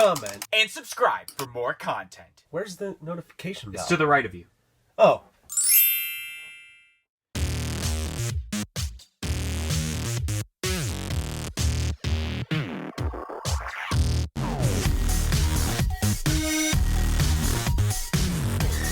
comment, and subscribe for more content. Where's the notification bell? It's to the right of you. Oh.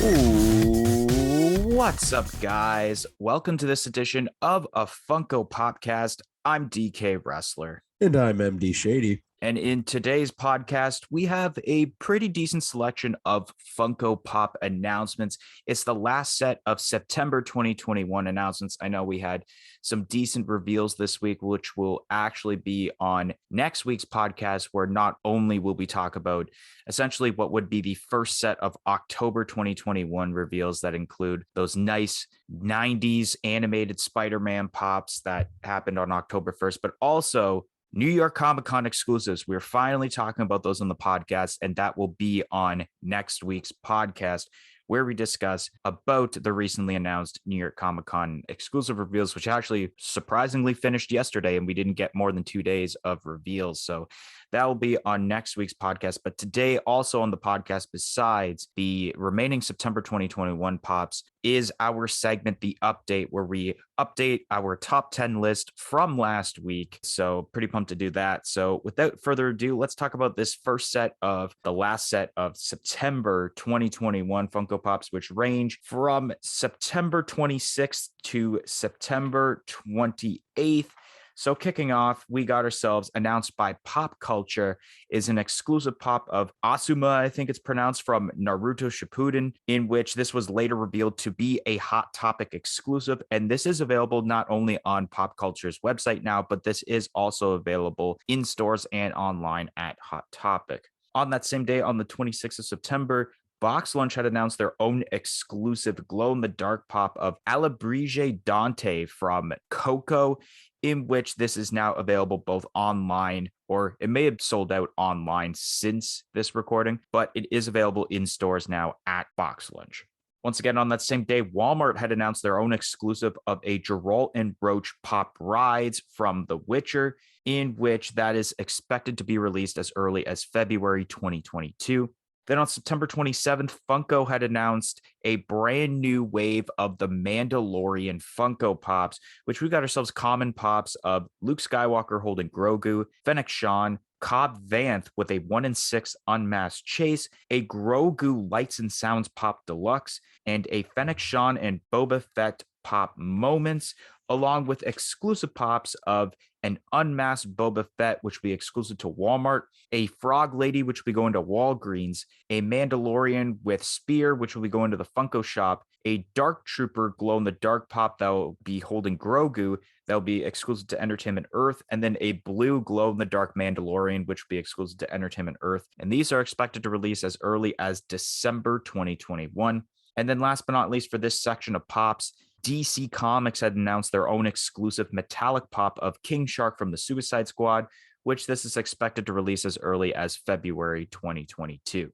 Ooh, what's up, guys? Welcome to this edition of a Funko Popcast. I'm DK Wrestler. And I'm MD Shady. And in today's podcast, we have a pretty decent selection of Funko Pop announcements. It's the last set of September 2021 announcements. I know we had some decent reveals this week, which will actually be on next week's podcast, where not only will we talk about essentially what would be the first set of October 2021 reveals that include those nice 90s animated Spider-Man pops that happened on October 1st, but also New York Comic-Con exclusives. We're finally talking about those on the podcast, and that will be on next week's podcast, where we discuss about the recently announced New York Comic-Con exclusive reveals, which actually surprisingly finished yesterday, and we didn't get more than 2 days of reveals. So that will be on next week's podcast. But today, also on the podcast, besides the remaining September 2021 pops, is our segment, The Update, where we update our top 10 list from last week. So pretty pumped to do that. So without further ado, let's talk about this first set of the last set of September 2021 Funko Pops, which range from September 26th to September 28th. So kicking off, we got ourselves announced by Pop Culture is an exclusive pop of Asuma, I think it's pronounced, from Naruto Shippuden, in which this was later revealed to be a Hot Topic exclusive. And this is available not only on Pop Culture's website now, but this is also available in stores and online at Hot Topic. On that same day, on the 26th of September, Box Lunch had announced their own exclusive glow-in-the-dark pop of Alabrige Dante from Coco, in which this is now available both online, or it may have sold out online since this recording, but it is available in stores now at Box Lunch. Once again, on that same day, Walmart had announced their own exclusive of a Geralt and Roach Pop Rides from The Witcher, in which that is expected to be released as early as February 2022. Then on September 27th, Funko had announced a brand new wave of the Mandalorian Funko Pops, which we got ourselves common pops of Luke Skywalker holding Grogu, Fennec Shand, Cobb Vanth with a 1-in-6 unmasked chase, a Grogu Lights and Sounds Pop Deluxe, and a Fennec Shand and Boba Fett Pop Moments, along with exclusive pops of an unmasked Boba Fett, which will be exclusive to Walmart, a Frog Lady, which will be going to Walgreens, a Mandalorian with Spear, which will be going to the Funko Shop, a Dark Trooper glow-in-the-dark pop that will be holding Grogu, that will be exclusive to Entertainment Earth, and then a blue glow-in-the-dark Mandalorian, which will be exclusive to Entertainment Earth. And these are expected to release as early as December 2021. And then last but not least, for this section of pops, DC Comics had announced their own exclusive metallic pop of King Shark from the Suicide Squad, which this is expected to release as early as February 2022.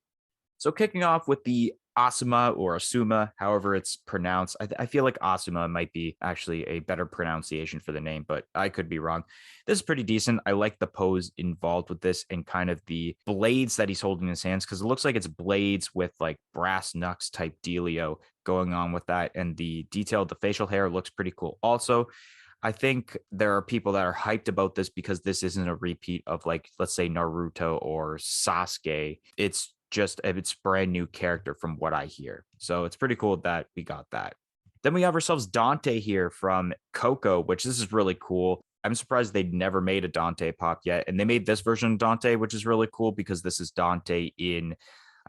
So kicking off with the Asuma or Asuma, however it's pronounced. I feel like Asuma might be actually a better pronunciation for the name, but I could be wrong. This is pretty decent. I like the pose involved with this and kind of the blades that he's holding in his hands, because it looks like it's blades with like brass knucks type dealio going on with that. And the detail of the facial hair looks pretty cool. Also, I think there are people that are hyped about this because this isn't a repeat of, like, let's say Naruto or Sasuke. It's brand new character from what I hear. So it's pretty cool that we got that. Then we have ourselves Dante here from Coco, which this is really cool. I'm surprised they'd never made a Dante pop yet. And they made this version of Dante, which is really cool because this is Dante in,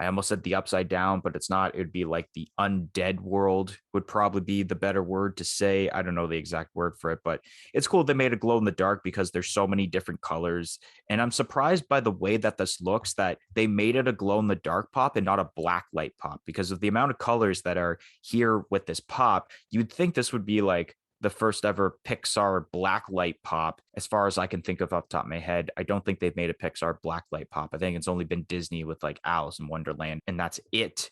I almost said the upside down, but it's not. It would be like the undead world would probably be the better word to say. I don't know the exact word for it, but it's cool they made a glow in the dark because there's so many different colors. And I'm surprised by the way that this looks, that they made it a glow in the dark pop and not a black light pop, because of the amount of colors that are here with this pop. You'd think this would be like the first ever Pixar blacklight pop, as far as I can think of off the top of my head. I don't think they've made a Pixar blacklight pop. I think it's only been Disney with like Alice in Wonderland, and that's it.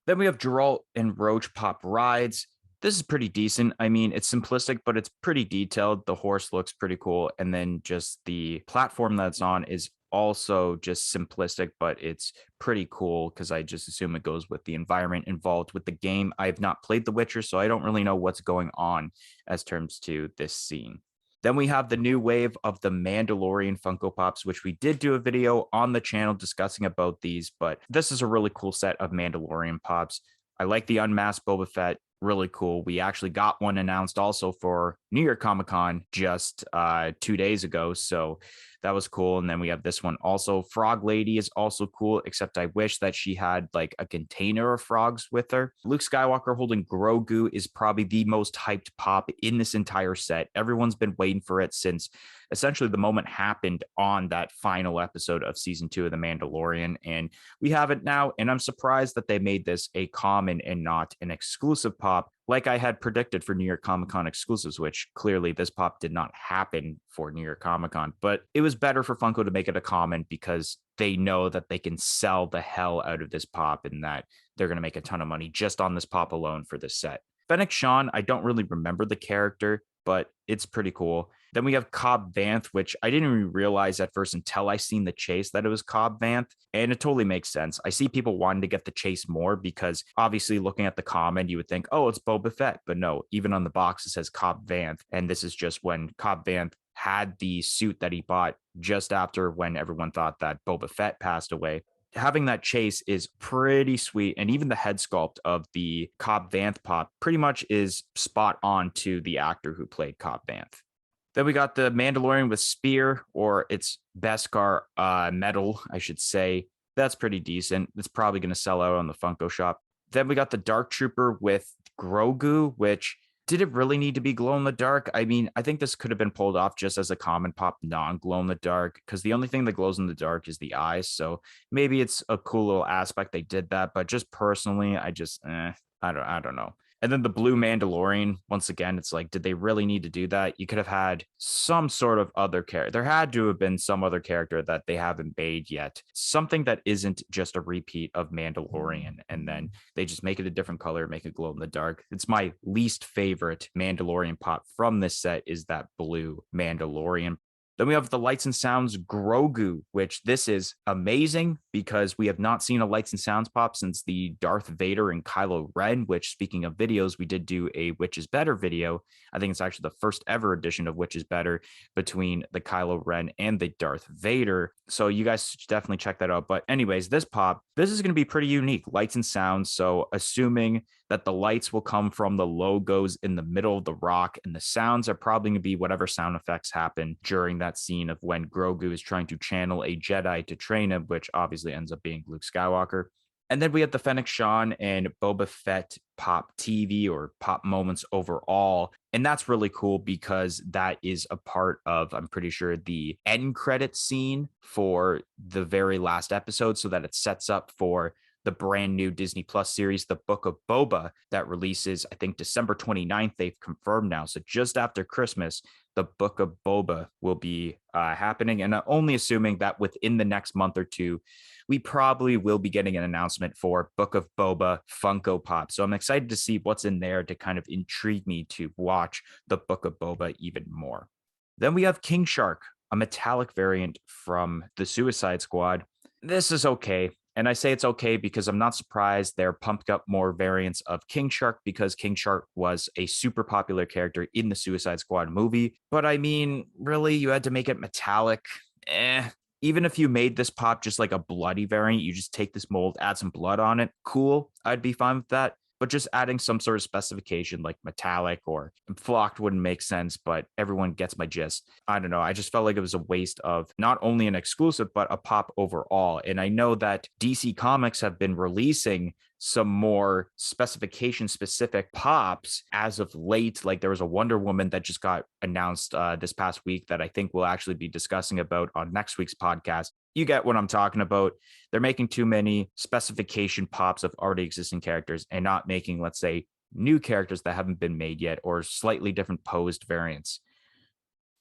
Then we have Geralt and Roach Pop Rides. This is pretty decent. I mean, it's simplistic, but it's pretty detailed. The horse looks pretty cool. And then just the platform that's on is also just simplistic, but it's pretty cool because I just assume it goes with the environment involved with the game. I have not played The Witcher, so I don't really know what's going on as terms to this scene. Then we have the new wave of the Mandalorian Funko Pops, which we did do a video on the channel discussing about these, but this is a really cool set of Mandalorian Pops. I like the unmasked Boba Fett, really cool. We actually got one announced also for New York Comic Con just 2 days ago, so that was cool. And then we have this one also. Frog Lady is also cool, except I wish that she had like a container of frogs with her. Luke Skywalker holding Grogu is probably the most hyped pop in this entire set. Everyone's been waiting for it since essentially the moment happened on that final episode of season 2 of The Mandalorian. And we have it now. And I'm surprised that they made this a common and not an exclusive pop, like I had predicted for New York Comic Con exclusives, which clearly this pop did not happen for New York Comic Con. But it was better for Funko to make it a common because they know that they can sell the hell out of this pop and that they're going to make a ton of money just on this pop alone for this set. Fennec Shand, I don't really remember the character, but it's pretty cool. Then we have Cobb Vanth, which I didn't even realize at first until I seen the chase that it was Cobb Vanth. And it totally makes sense. I see people wanting to get the chase more because obviously looking at the comment, you would think, oh, it's Boba Fett. But no, even on the box, it says Cobb Vanth. And this is just when Cobb Vanth had the suit that he bought just after when everyone thought that Boba Fett passed away. Having that chase is pretty sweet. And even the head sculpt of the Cobb Vanth pop pretty much is spot on to the actor who played Cobb Vanth. Then we got the Mandalorian with spear, or its Beskar metal, I should say. That's pretty decent. It's probably going to sell out on the Funko shop. Then we got the Dark Trooper with Grogu, which did it really need to be glow in the dark? I mean, I think this could have been pulled off just as a common pop, non-glow in the dark, because the only thing that glows in the dark is the eyes. So maybe it's a cool little aspect they did that, but just personally, I don't know. And then the blue Mandalorian, once again, it's like, did they really need to do that? You could have had some sort of other character. There had to have been some other character that they haven't made yet. Something that isn't just a repeat of Mandalorian. And then they just make it a different color, make it glow in the dark. It's my least favorite Mandalorian pop from this set is that blue Mandalorian. Then we have the Lights and Sounds Grogu, which this is amazing because we have not seen a Lights and Sounds pop since the Darth Vader and Kylo Ren, which, speaking of videos, we did do a Which is Better video. I think it's actually the first ever edition of Which is Better between the Kylo Ren and the Darth Vader. So you guys should definitely check that out. But anyways, this pop, this is going to be pretty unique. Lights and Sounds. So assuming that the lights will come from the logos in the middle of the rock, and the sounds are probably going to be whatever sound effects happen during that scene of when Grogu is trying to channel a Jedi to train him, which obviously ends up being Luke Skywalker. And then we have the Fennec Shand and Boba Fett pop TV or pop moments overall. And that's really cool because that is a part of, I'm pretty sure, the end credit scene for the very last episode, so that it sets up for the brand new Disney Plus series, The Book of Boba, that releases, I think, December 29th. They've confirmed now. So just after Christmas, The Book of Boba will be happening. And only assuming that within the next month or two, we probably will be getting an announcement for Book of Boba Funko Pop. So I'm excited to see what's in there to kind of intrigue me to watch The Book of Boba even more. Then we have King Shark, a metallic variant from the Suicide Squad. This is okay. And I say it's okay because I'm not surprised they're pumped up more variants of King Shark because King Shark was a super popular character in the Suicide Squad movie. But I mean, really, you had to make it metallic? Even if you made this pop just like a bloody variant, you just take this mold, add some blood on it, cool, I'd be fine with that. But just adding some sort of specification like metallic or flocked wouldn't make sense, but everyone gets my gist. I don't know. I just felt like it was a waste of not only an exclusive, but a pop overall. And I know that DC Comics have been releasing some more specification specific pops as of late. Like there was a Wonder Woman that just got announced this past week that I think we'll actually be discussing about on next week's podcast. You get what I'm talking about. They're making too many specification pops of already existing characters and not making, let's say, new characters that haven't been made yet or slightly different posed variants.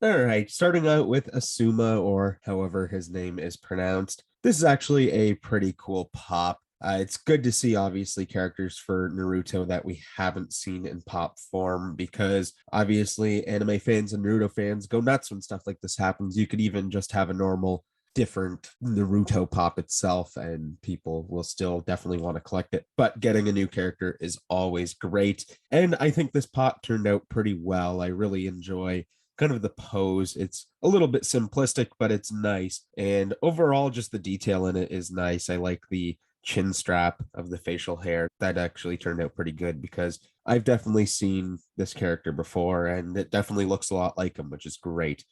All right, starting out with Asuma, or however his name is pronounced. This is actually a pretty cool pop. It's good to see, obviously, characters for Naruto that we haven't seen in pop form, because obviously anime fans and Naruto fans go nuts when stuff like this happens. You could even just have a normal different Naruto pop itself, and people will still definitely want to collect it. But getting a new character is always great. And I think this pop turned out pretty well. I really enjoy kind of the pose. It's a little bit simplistic, but it's nice. And overall, just the detail in it is nice. I like the chin strap of the facial hair. That actually turned out pretty good because I've definitely seen this character before and it definitely looks a lot like him, which is great.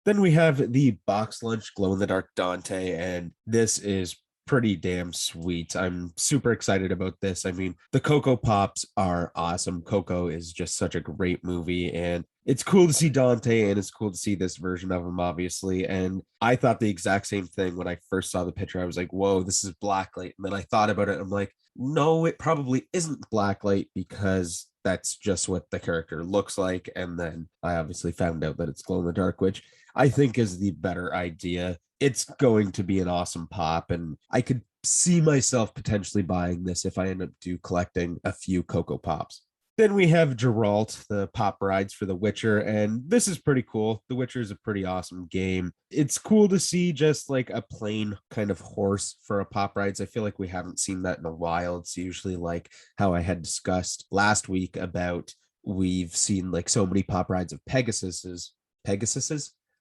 Then we have the box lunch glow in the dark Dante, and this is pretty damn sweet. I'm super excited about this. I mean, the Coco Pops are awesome. Coco is just such a great movie, and it's cool to see Dante, and it's cool to see this version of him, obviously. And I thought the exact same thing when I first saw the picture. I was like, whoa, this is blacklight. And then I thought about it. I'm like, no, it probably isn't blacklight because that's just what the character looks like. And then I obviously found out that it's glow in the dark, which I think is the better idea. It's going to be an awesome pop, and I could see myself potentially buying this if I end up collecting a few Coco Pops. Then we have Geralt, the pop rides for The Witcher, and this is pretty cool. The Witcher is a pretty awesome game. It's cool to see just like a plain kind of horse for a pop rides. I feel like we haven't seen that in a while. It's usually like how I had discussed last week about we've seen like so many pop rides of Pegasuses.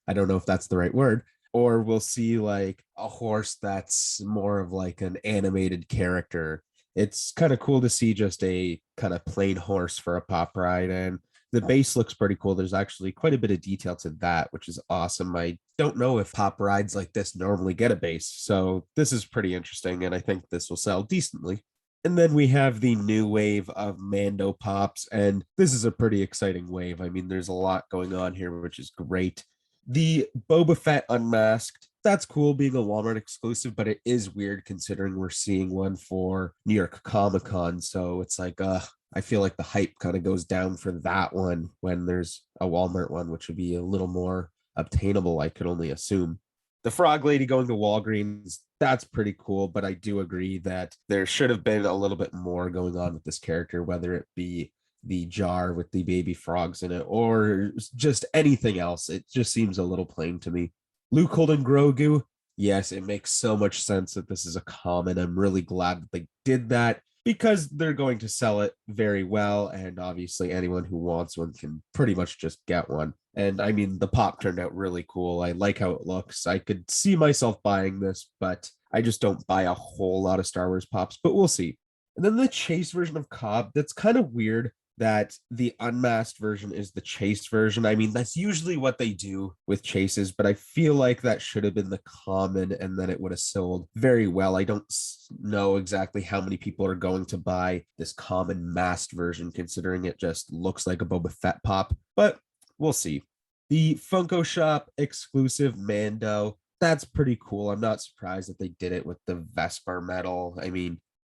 I don't know if that's the right word. Or we'll see like a horse that's more of like an animated character. It's kind of cool to see just a kind of plain horse for a pop ride. And the base looks pretty cool. There's actually quite a bit of detail to that, which is awesome. I don't know if pop rides like this normally get a base. So this is pretty interesting. And I think this will sell decently. And then we have the new wave of Mando Pops. And this is a pretty exciting wave. I mean, there's a lot going on here, which is great. The Boba Fett unmasked, that's cool being a Walmart exclusive, but it is weird considering we're seeing one for New York Comic Con. So it's like, I feel like the hype kind of goes down for that one when there's a Walmart one, which would be a little more obtainable, I could only assume. The Frog Lady going to Walgreens, that's pretty cool, but I do agree that there should have been a little bit more going on with this character, whether it be the jar with the baby frogs in it or just anything else. It just seems a little plain to me. Luke holding Grogu, yes, it makes so much sense that this is a common. I'm really glad that they did that because they're going to sell it very well, and obviously anyone who wants one can pretty much just get one. And I mean, the pop turned out really cool. I like how it looks. I could see myself buying this, but I just don't buy a whole lot of Star Wars pops, but we'll see. And then the chase version of Cobb, that's kind of weird that the unmasked version is the chased version. I mean, that's usually what they do with chases, but I feel like that should have been the common and then it would have sold very well. I don't know exactly how many people are going to buy this common masked version, considering it just looks like a Boba Fett pop, but we'll see. The Funko Shop exclusive Mando, that's pretty cool. I'm not surprised that they did it with the Vesper metal.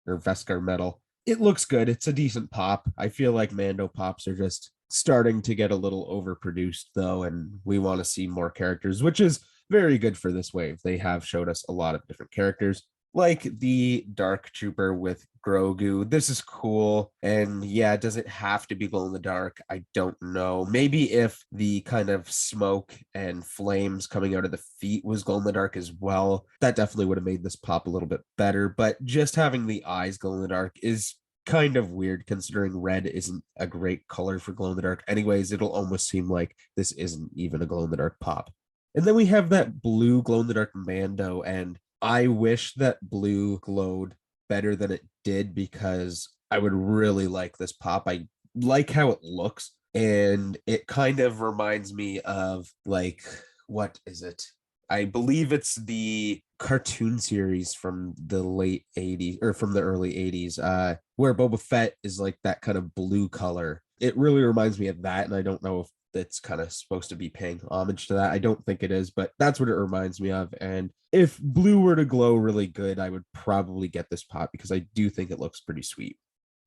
Or Vescar metal. It looks good. It's a decent pop. I feel like Mando pops are just starting to get a little overproduced though, and we want to see more characters, which is very good for this wave. They have showed us a lot of different characters, like the Dark Trooper with Grogu. This is cool. And yeah, does it have to be glow in the dark? I don't know. Maybe if the kind of smoke and flames coming out of the feet was glow in the dark as well, that definitely would have made this pop a little bit better. But just having the eyes glow in the dark is kind of weird considering red isn't a great color for glow in the dark. Anyways, it'll almost seem like this isn't even a glow in the dark pop. And then we have that blue glow in the dark Mando, and I wish that blue glowed better than it did because I would really like this pop. I like how it looks, and it kind of reminds me of like, what is it? I believe it's the cartoon series from the late 80s or from the early 80s, where Boba Fett is like that kind of blue color. It really reminds me of that, and I don't know if that's kind of supposed to be paying homage to that. I don't think it is, but that's what it reminds me of. And if blue were to glow really good, I would probably get this pop because I do think it looks pretty sweet.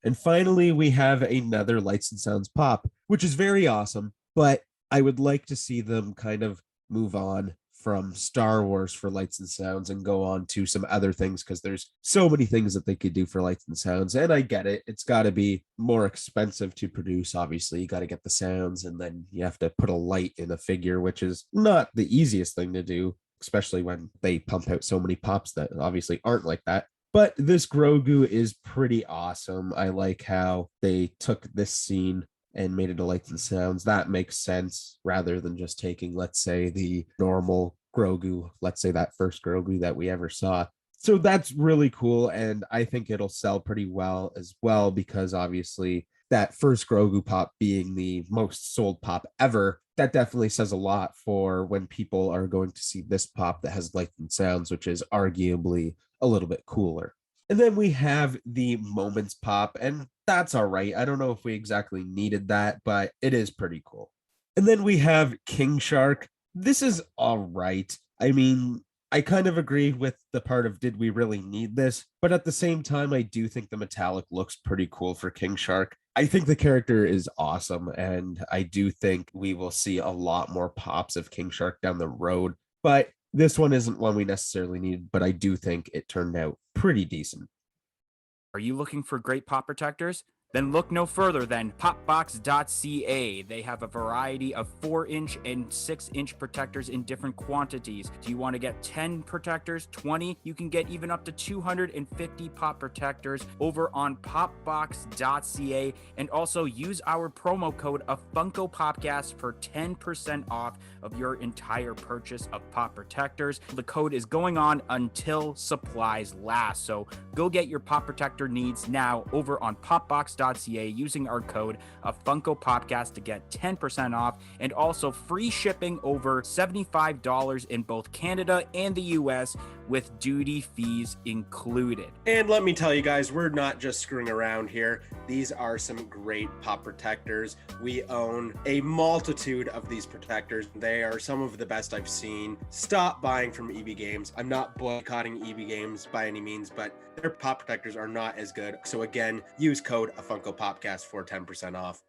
And finally, we have another Lights and Sounds pop, which is very awesome, but I would like to see them kind of move on from Star Wars for Lights and Sounds and go on to some other things because there's so many things that they could do for Lights and Sounds. And I get it. It's got to be more expensive to produce. Obviously, you got to get the sounds and then you have to put a light in a figure, which is not the easiest thing to do. especially when they pump out so many pops that obviously aren't like that. But this Grogu is pretty awesome. I like how they took this scene and made it a lights and sounds. That makes sense rather than just taking, let's say, the normal Grogu, let's say that first Grogu that we ever saw. So that's really cool. And I think it'll sell pretty well as well, because obviously that first Grogu pop being the most sold pop ever, that definitely says a lot for when people are going to see this pop that has lights and sounds, which is arguably a little bit cooler. And then we have the Moments pop, and that's all right. I don't know if we exactly needed that, but it is pretty cool. And then we have King Shark. This is all right. I mean, I kind of agree with the part of did we really need this? But at the same time, I do think the metallic looks pretty cool for King Shark. I think the character is awesome, and I do think we will see a lot more pops of King Shark down the road. But this one isn't one we necessarily needed, but I do think it turned out pretty decent. Are you looking for great pop protectors? Then look no further than popbox.ca. They have a variety of 4-inch and 6-inch protectors in different quantities. Do you want to get 10 protectors, 20? You can get even up to 250 pop protectors over on popbox.ca. And also use our promo code of Funko Popcast for 10% off of your entire purchase of pop protectors. The code is going on until supplies last. So go get your pop protector needs now over on popbox.ca using our code of Funko Popcast to get 10% off, and also free shipping over $75 in both Canada and the US with duty fees included. And let me tell you guys, we're not just screwing around here. These are some great pop protectors. We own a multitude of these protectors. They are some of the best I've seen. Stop buying from EB Games. I'm not boycotting EB Games by any means, but their pop protectors are not as good. So again, use code Funko Popcast for 10% off.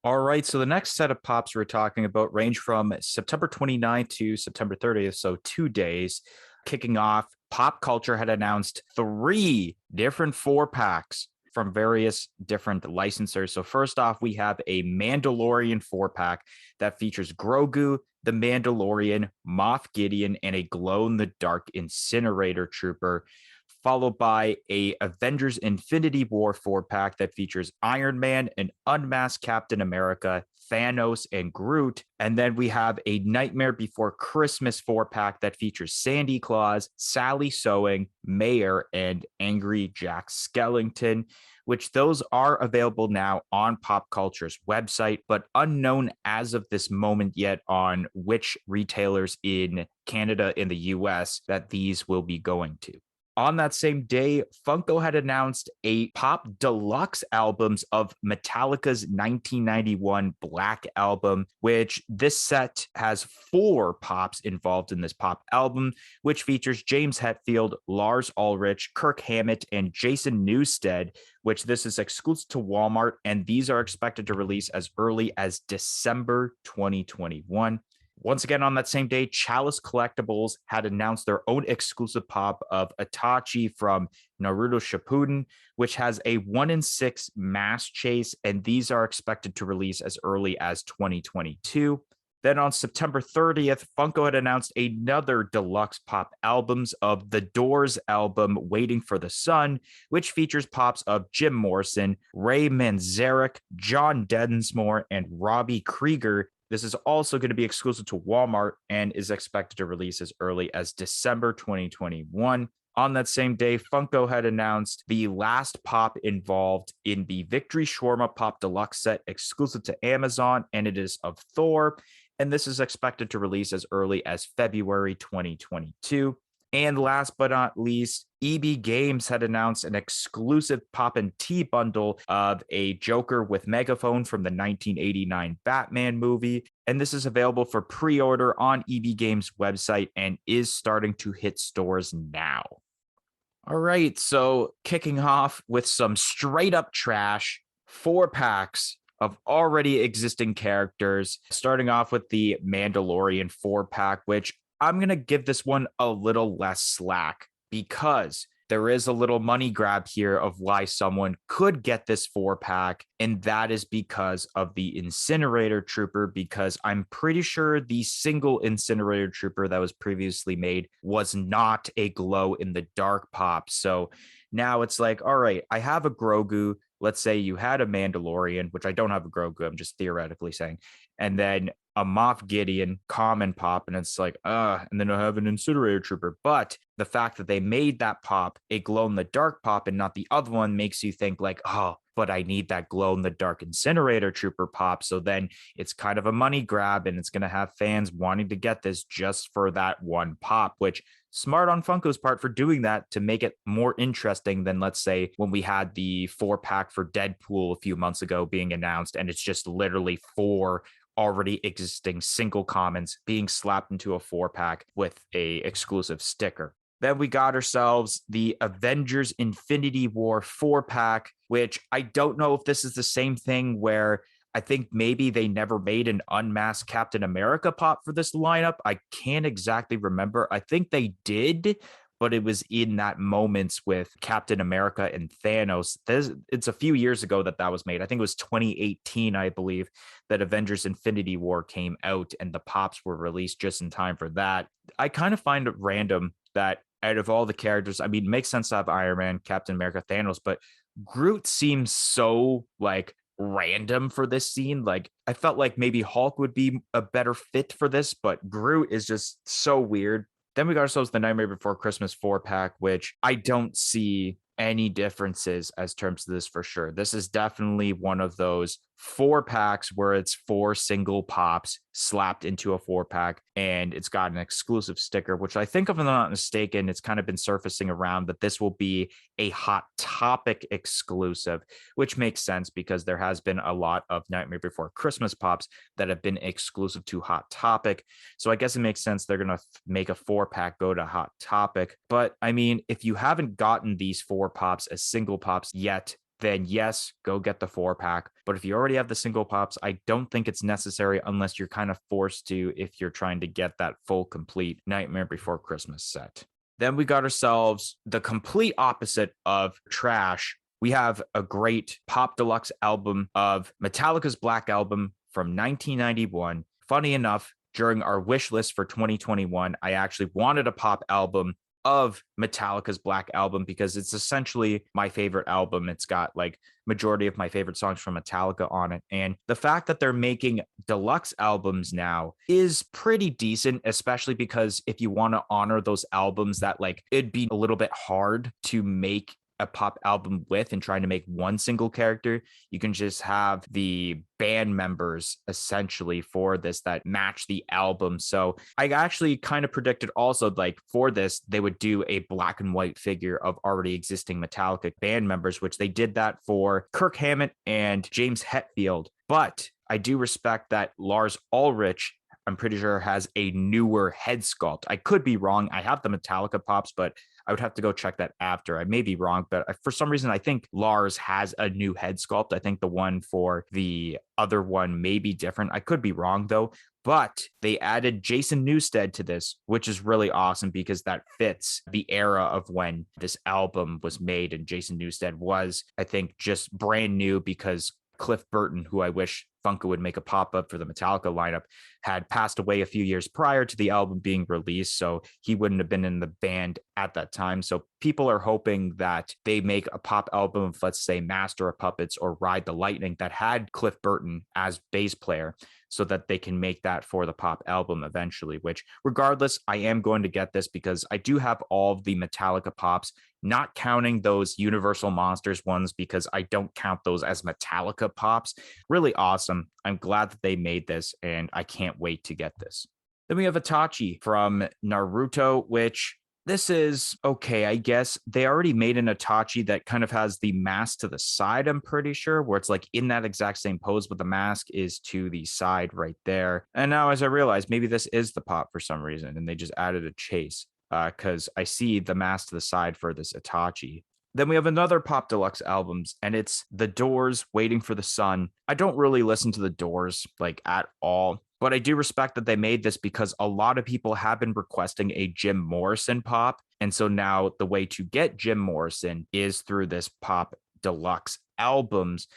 All right, so the next set of pops we're talking about range from September 29th to September 30th, so 2 days. Kicking off, Pop Culture had announced 3 different 4-packs from various different licensors. So first off, we have a Mandalorian 4-pack that features Grogu, the Mandalorian, Moff Gideon, and a glow-in-the-dark incinerator trooper, followed by a Avengers Infinity War 4-pack that features Iron Man, an unmasked Captain America, Thanos, and Groot. And then we have a Nightmare Before Christmas 4-pack that features Sandy Claus, Sally Sewing, Mayor, and Angry Jack Skellington, which those are available now on Pop Culture's website, but unknown as of this moment yet on which retailers in Canada and the US that these will be going to. On that same day, Funko had announced a Pop Deluxe albums of Metallica's 1991 Black Album, which this set has 4 pops involved in this pop album, which features James Hetfield, Lars Ulrich, Kirk Hammett, and Jason Newsted, which this is exclusive to Walmart, and these are expected to release as early as December 2021. Once again, on that same day, Chalice Collectibles had announced their own exclusive pop of Itachi from Naruto Shippuden, which has a 1-in-6 mass chase, and these are expected to release as early as 2022. Then on September 30th, Funko had announced another deluxe pop albums of The Doors album, Waiting for the Sun, which features pops of Jim Morrison, Ray Manzarek, John Densmore, and Robbie Krieger. This is also going to be exclusive to Walmart and is expected to release as early as December 2021. On that same day, Funko had announced the last pop involved in the Victory Shawarma Pop Deluxe set exclusive to Amazon, and it is of Thor. And this is expected to release as early as February 2022. And last but not least, EB Games had announced an exclusive Pop and Tea bundle of a Joker with megaphone from the 1989 Batman movie. And this is available for pre-order on EB Games' website and is starting to hit stores now. All right, so kicking off with some straight up trash, 4-packs of already existing characters, starting off with the Mandalorian 4-pack, which I'm going to give this one a little less slack because there is a little money grab here of why someone could get this 4-pack, and that is because of the Incinerator Trooper, because I'm pretty sure the single Incinerator Trooper that was previously made was not a glow in the dark pop. So now it's like, all right, I have a Grogu. Let's say you had a Mandalorian, which I don't have a Grogu, I'm just theoretically saying, and then a Moff Gideon common pop, and it's like, and then I have an Incinerator Trooper. But the fact that they made that pop a glow in the dark pop and not the other one makes you think like, oh, but I need that glow in the dark Incinerator Trooper pop. So then it's kind of a money grab, and it's going to have fans wanting to get this just for that one pop, which smart on Funko's part for doing that to make it more interesting than, let's say, when we had the 4-pack for Deadpool a few months ago being announced, and it's just literally 4 already existing single commons being slapped into a 4-pack with a exclusive sticker. Then we got ourselves the Avengers Infinity War 4-pack, which I don't know if this is the same thing where I think maybe they never made an unmasked Captain America pop for this lineup. I can't exactly remember. I think they did, but it was in that moments with Captain America and Thanos. It's a few years ago that was made. I think it was 2018, I believe, that Avengers Infinity War came out, and the pops were released just in time for that. I kind of find it random that out of all the characters, I mean, it makes sense to have Iron Man, Captain America, Thanos, but Groot seems so like random for this scene. Like I felt like maybe Hulk would be a better fit for this, but Groot is just so weird. Then we got ourselves the Nightmare Before Christmas 4-pack, which I don't see any differences as terms of this for sure. This is definitely one of those 4-packs where it's 4 single pops slapped into a 4-pack, and it's got an exclusive sticker, which I think, if I'm not mistaken, it's kind of been surfacing around that this will be a Hot Topic exclusive, which makes sense because there has been a lot of Nightmare Before Christmas pops that have been exclusive to Hot Topic. So I guess it makes sense they're going to make a 4-pack go to Hot Topic. But I mean, if you haven't gotten these 4 pops as single pops yet, then yes, go get the 4-pack. But if you already have the single pops, I don't think it's necessary unless you're kind of forced to if you're trying to get that full complete Nightmare Before Christmas set. Then we got ourselves the complete opposite of trash. We have a great Pop Deluxe album of Metallica's Black Album from 1991. Funny enough, during our wish list for 2021, I actually wanted a pop album of Metallica's Black Album because it's essentially my favorite album. It's got like majority of my favorite songs from Metallica on it. And the fact that they're making deluxe albums now is pretty decent, especially because if you want to honor those albums that like it'd be a little bit hard to make a pop album with and trying to make one single character, you can just have the band members essentially for this that match the album. So I actually kind of predicted also like for this, they would do a black and white figure of already existing Metallica band members, which they did that for Kirk Hammett and James Hetfield. But I do respect that Lars Ulrich, I'm pretty sure, has a newer head sculpt. I could be wrong. I have the Metallica pops, but I would have to go check that after. I may be wrong, but for some reason, I think Lars has a new head sculpt. I think the one for the other one may be different. I could be wrong, though. But they added Jason Newsted to this, which is really awesome because that fits the era of when this album was made. And Jason Newsted was, I think, just brand new because Cliff Burton, who I wish Funko would make a pop-up for the Metallica lineup, had passed away a few years prior to the album being released, so he wouldn't have been in the band at that time. So people are hoping that they make a pop album of, let's say, Master of Puppets or Ride the Lightning that had Cliff Burton as bass player, so that they can make that for the pop album eventually, which regardless, I am going to get this because I do have all of the Metallica pops, not counting those Universal Monsters ones because I don't count those as Metallica pops. Really awesome. I'm glad that they made this and I can't wait to get this. Then we have Itachi from Naruto, which this is okay, I guess. They already made an Itachi that kind of has the mask to the side, I'm pretty sure, where it's like in that exact same pose, but the mask is to the side right there. And now as I realize, maybe this is the pop for some reason, and they just added a chase because I see the mask to the side for this Itachi. Then we have another Pop Deluxe albums, and it's The Doors, Waiting for the Sun. I don't really listen to The Doors like at all. But I do respect that they made this because a lot of people have been requesting a Jim Morrison pop. And so now the way to get Jim Morrison is through this Pop Deluxe albums.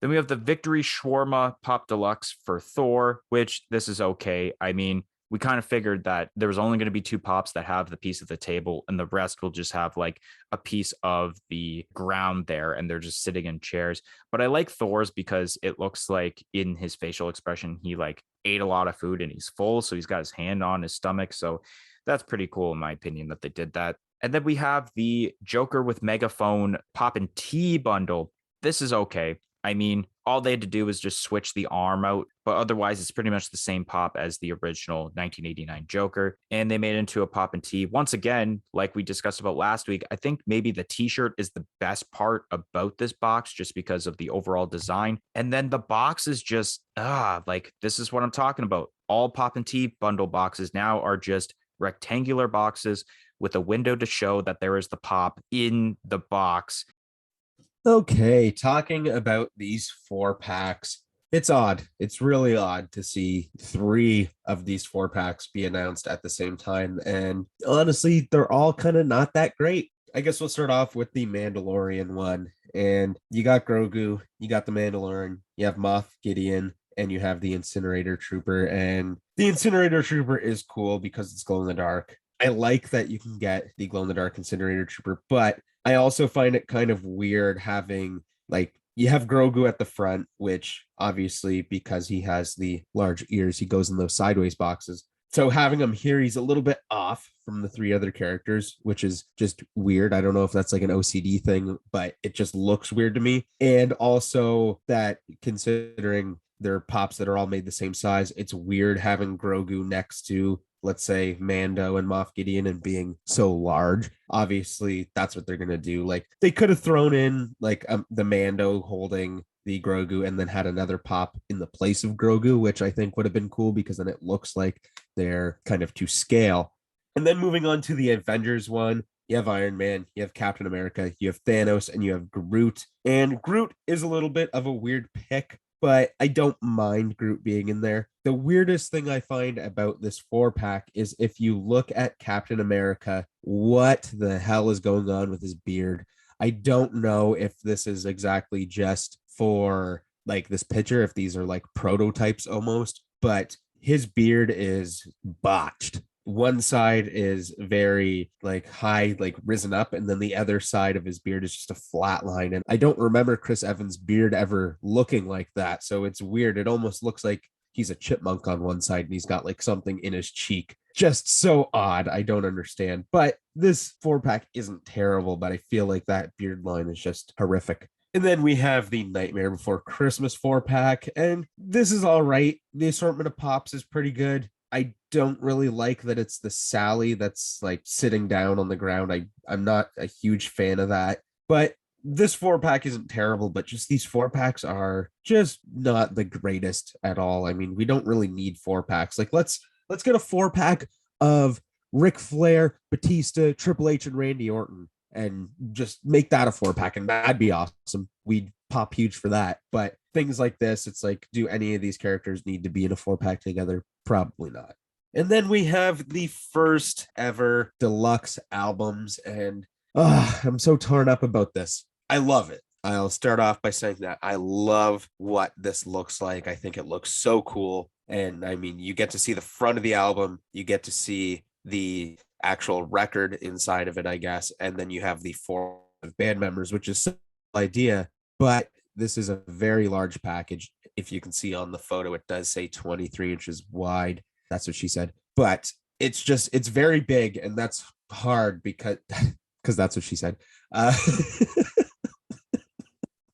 Then we have the Victory Shawarma Pop Deluxe for Thor, which this is okay. I mean, we kind of figured that there was only going to be 2 pops that have the piece of the table, and the rest will just have like a piece of the ground there, and they're just sitting in chairs. But I like Thor's because it looks like in his facial expression, he like ate a lot of food and he's full. So he's got his hand on his stomach. So that's pretty cool, in my opinion, that they did that. And then we have the Joker with Megaphone Pop and Tea bundle. This is okay. I mean, all they had to do was just switch the arm out, but otherwise it's pretty much the same pop as the original 1989 Joker. And they made it into a pop and tee. Once again, like we discussed about last week, I think maybe the t-shirt is the best part about this box just because of the overall design. And then the box is just, like, this is what I'm talking about. All pop and tee bundle boxes now are just rectangular boxes with a window to show that there is the pop in the box. Okay, talking about these 4-packs, it's odd. It's really odd to see 3 of these 4-packs be announced at the same time. And honestly, they're all kind of not that great. I guess we'll start off with the Mandalorian one. And you got Grogu, you got the Mandalorian, you have Moff Gideon, and you have the Incinerator Trooper. And the Incinerator Trooper is cool because it's glow in the dark. I like that you can get the glow in the dark Incinerator Trooper, but I also find it kind of weird having, like, you have Grogu at the front, which obviously because he has the large ears, he goes in those sideways boxes. So having him here, he's a little bit off from the 3 other characters, which is just weird. I don't know if that's like an OCD thing, but it just looks weird to me. And also that considering they're pops that are all made the same size, it's weird having Grogu next to, let's say, Mando and Moff Gideon and being so large. Obviously, that's what they're going to do. Like, they could have thrown in like the Mando holding the Grogu and then had another pop in the place of Grogu, which I think would have been cool because then it looks like they're kind of to scale. And then moving on to the Avengers one, you have Iron Man, you have Captain America, you have Thanos, and you have Groot. And Groot is a little bit of a weird pick, but I don't mind Groot being in there. The weirdest thing I find about this 4-pack is if you look at Captain America, what the hell is going on with his beard? I don't know if this is exactly just for like this picture, if these are like prototypes almost, but his beard is botched. One side is very like high, like risen up, and then the other side of his beard is just a flat line. And I don't remember Chris Evans' beard ever looking like that. So it's weird. It almost looks like he's a chipmunk on one side and he's got like something in his cheek. Just so odd. I don't understand. But this 4-pack isn't terrible, but I feel like that beard line is just horrific. And then we have the Nightmare Before Christmas 4-pack, and this is all right. The assortment of pops is pretty good. I don't really like that it's the Sally that's like sitting down on the ground. I'm not a huge fan of that. But this 4-pack isn't terrible, but just these 4-packs are just not the greatest at all. I mean, we don't really need 4-packs. Like let's get a 4-pack of Ric Flair, Batista, Triple H, and Randy Orton, and just make that a 4-pack, and that'd be awesome. We'd pop huge for that. But things like this, it's like, do any of these characters need to be in a 4-pack together? Probably not. And then we have the first ever deluxe albums, and I'm so torn up about this. I love it. I'll start off by saying that I love what this looks like. I think it looks so cool. And I mean, you get to see the front of the album, you get to see the actual record inside of it, I guess. And then you have the 4 band members, which is an idea, but this is a very large package. If you can see on the photo, it does say 23 inches wide. That's what she said. But it's very big, and that's hard because that's what she said.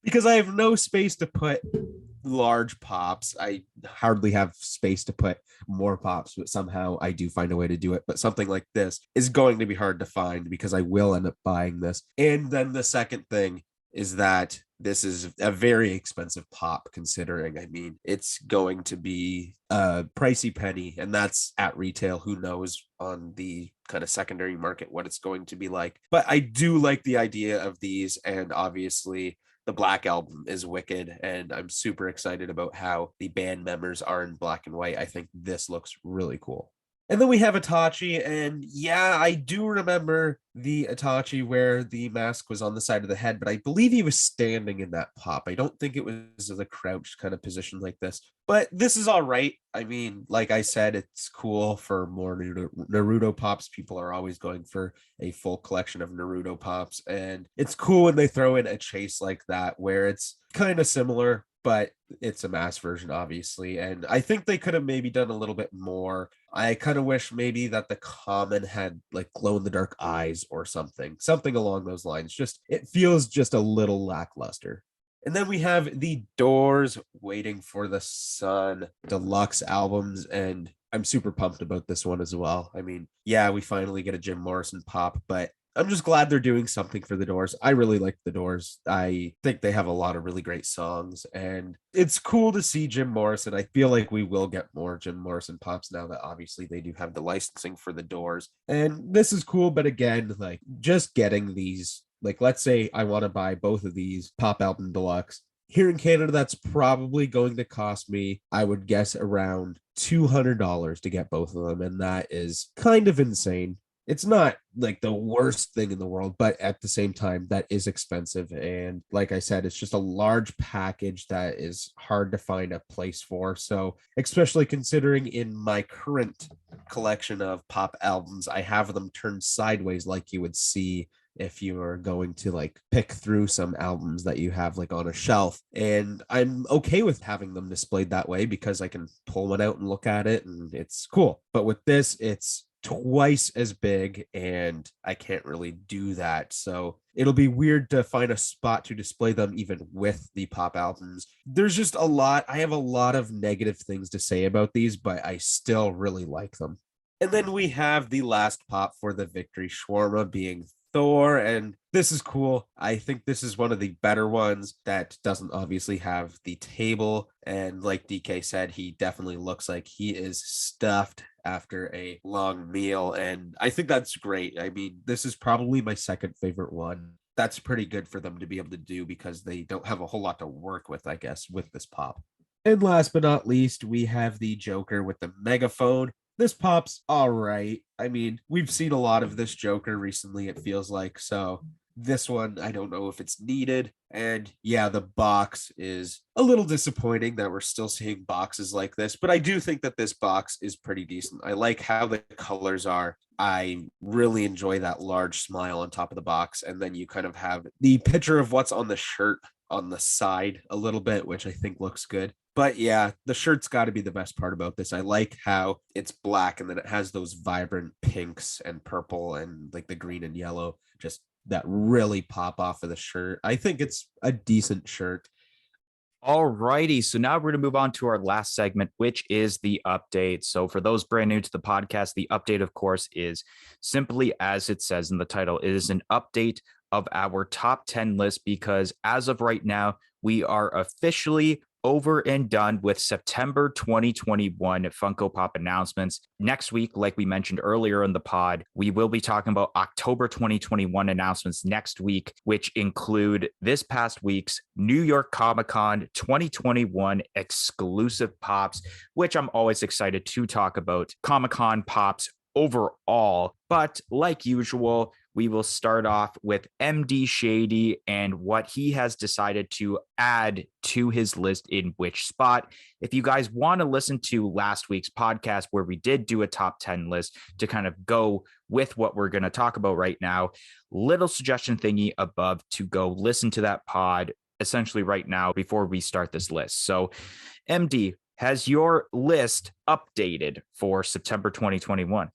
Because I have no space to put large pops. I hardly have space to put more pops, but somehow I do find a way to do it. But something like this is going to be hard to find because I will end up buying this. And then the second thing is that this is a very expensive pop, considering, I mean, it's going to be a pricey penny, and that's at retail. Who knows on the kind of secondary market what it's going to be like. But I do like the idea of these, and obviously the the Black Album is wicked, and I'm super excited about how the band members are in black and white. I think this looks really cool. And then we have Itachi, and yeah, I do remember the Itachi where the mask was on the side of the head, but I believe he was standing in that pop. I don't think it was a crouched kind of position like this, but this is all right. I mean, like I said, it's cool for more Naruto pops. People are always going for a full collection of Naruto pops, and it's cool when they throw in a chase like that where it's kind of similar, but it's a mass version, obviously. And I think they could have maybe done a little bit more. I kind of wish maybe that the common had like glow in the dark eyes or something along those lines. Just it feels just a little lackluster. And then we have the Doors Waiting for the Sun deluxe albums, and I'm super pumped about this one as well. I mean, yeah, we finally get a Jim Morrison pop, but I'm just glad they're doing something for the Doors. I really like the Doors. I think they have a lot of really great songs, and it's cool to see Jim Morrison. I feel like we will get more Jim Morrison pops now that obviously they do have the licensing for the Doors. And this is cool, but again, like just getting these, like let's say I want to buy both of these pop album deluxe. Here in Canada, that's probably going to cost me, I would guess, around $200 to get both of them. And that is kind of insane. It's not like the worst thing in the world, but at the same time, that is expensive. And like I said, it's just a large package that is hard to find a place for. So, especially considering in my current collection of pop albums, I have them turned sideways like you would see if you are going to like pick through some albums that you have like on a shelf. And I'm okay with having them displayed that way because I can pull one out and look at it and it's cool. But with this, it's twice as big and I can't really do that. So it'll be weird to find a spot to display them even with the pop albums. There's just a lot. I have a lot of negative things to say about these, but I still really like them. And then we have the last pop for the Victory Shawarma being Thor, and this is cool. I think this is one of the better ones that doesn't obviously have the table. And like DK said, he definitely looks like he is stuffed after a long meal. And I think that's great. I mean, this is probably my second favorite one. That's pretty good for them to be able to do because they don't have a whole lot to work with, I guess, with this pop. And last but not least, we have the Joker with the megaphone. This pop's all right. I mean, we've seen a lot of this Joker recently, it feels like. So this one, I don't know if it's needed. And yeah, the box is a little disappointing that we're still seeing boxes like this, but I do think that this box is pretty decent. I like how the colors are. I really enjoy that large smile on top of the box. And then you kind of have the picture of what's on the shirt on the side a little bit, which I think looks good. But yeah, the shirt's got to be the best part about this. I like how it's black and then it has those vibrant pinks and purple and like the green and yellow, just that really pop off of the shirt. I think it's a decent shirt. All righty. So now we're going to move on to our last segment, which is the update. So for those brand new to the podcast, the update, of course, is simply as it says in the title. It is an update of our top 10 list because as of right now, we are officially over and done with September 2021 Funko Pop announcements. Next week, like we mentioned earlier in the pod, we will be talking about October 2021 announcements next week, which include this past week's New York Comic Con 2021 exclusive pops, which I'm always excited to talk about Comic Con pops overall. But like usual, we will start off with MD Shady and what he has decided to add to his list in which spot. If you guys want to listen to last week's podcast where we did do a top 10 list to kind of go with what we're going to talk about right now, little suggestion thingy above to go listen to that pod essentially right now before we start this list. So MD, has your list updated for September 2021?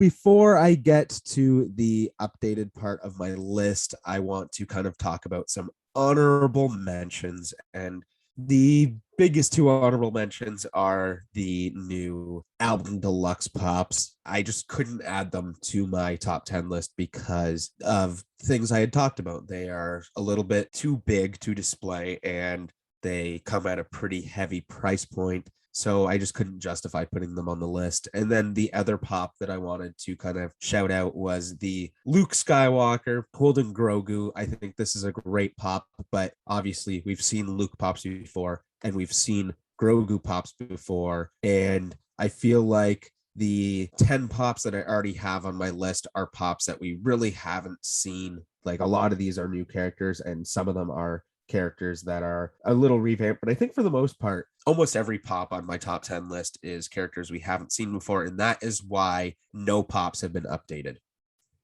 Before I get to the updated part of my list, I want to kind of talk about some honorable mentions. And the biggest two honorable mentions are the new album deluxe pops. I just couldn't add them to my top 10 list because of things I had talked about. They are a little bit too big to display and they come at a pretty heavy price point. so I just couldn't justify putting them on the list. And then the other pop that I wanted to kind of shout out was the Luke Skywalker holding Grogu. I think this is a great pop, but obviously we've seen Luke pops before and we've seen Grogu pops before, and I feel like the 10 pops that I already have on my list are pops that we really haven't seen. Like a lot of these are new characters, and some of them are characters that are a little revamped. But I think for the most part, almost every pop on my top 10 list is characters we haven't seen before. And that is why no pops have been updated.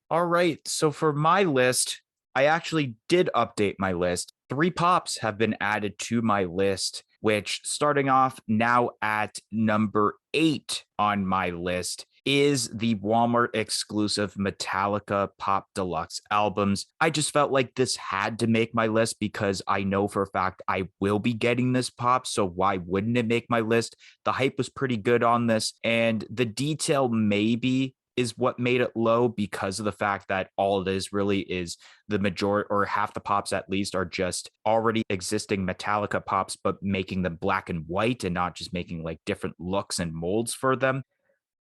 All right. So for my list, I actually did update my list. 3 pops have been added to my list, which starting off now at number 8 on my list is the Walmart exclusive Metallica Pop Deluxe albums. I just felt like this had to make my list because I know for a fact I will be getting this pop. So why wouldn't it make my list? The hype was pretty good on this, and the detail maybe is what made it low because of the fact that all it is really is the majority or half the pops at least are just already existing Metallica pops, but making them black and white and not just making like different looks and molds for them.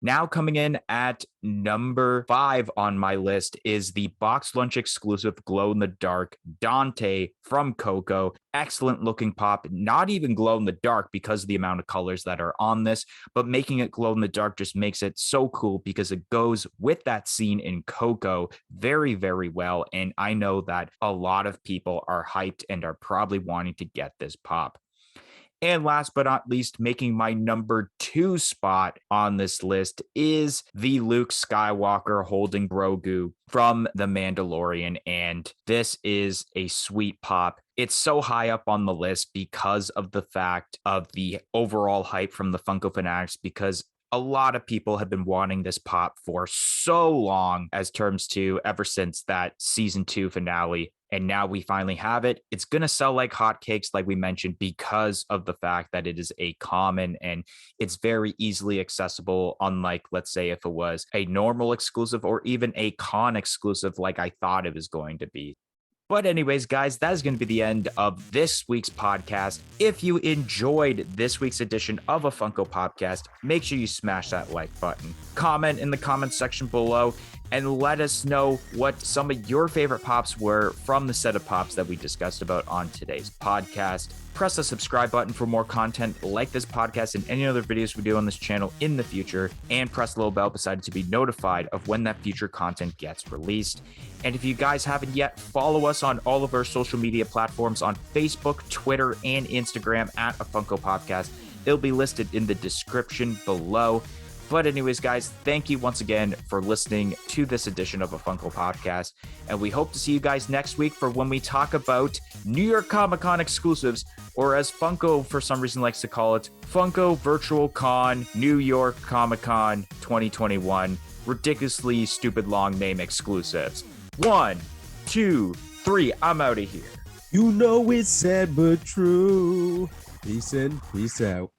Now coming in at number 5 on my list is the box lunch exclusive glow in the dark Dante from Coco. Excellent looking pop, not even glow in the dark because of the amount of colors that are on this, but making it glow in the dark just makes it so cool because it goes with that scene in Coco very, very well. And I know that a lot of people are hyped and are probably wanting to get this pop. And last but not least, making my number 2 spot on this list is the Luke Skywalker holding Grogu from The Mandalorian. And this is a sweet pop. It's so high up on the list because of the fact of the overall hype from the Funko fanatics, because a lot of people have been wanting this pop for so long as terms to ever since that season 2 finale. And now we finally have it. It's going to sell like hotcakes, like we mentioned, because of the fact that it is a common and it's very easily accessible. Unlike, let's say, if it was a normal exclusive or even a con exclusive, like I thought it was going to be. But anyways, guys, that is going to be the end of this week's podcast. If you enjoyed this week's edition of a Funko Popcast, make sure you smash that like button. Comment in the comment section below and let us know what some of your favorite pops were from the set of pops that we discussed about on today's podcast. Press the subscribe button for more content like this podcast and any other videos we do on this channel in the future, and press the little bell beside it to be notified of when that future content gets released. And if you guys haven't yet, follow us on all of our social media platforms on Facebook, Twitter, and Instagram at a Funko Popcast. It'll be listed in the description below. But anyways, guys, thank you once again for listening to this edition of a Funko Podcast. And we hope to see you guys next week for when we talk about New York Comic Con exclusives, or as Funko for some reason likes to call it, Funko Virtual Con New York Comic Con 2021. Ridiculously stupid long name exclusives. 1, 2, 3. I'm out of here. You know it's sad but true. Peace in, peace out.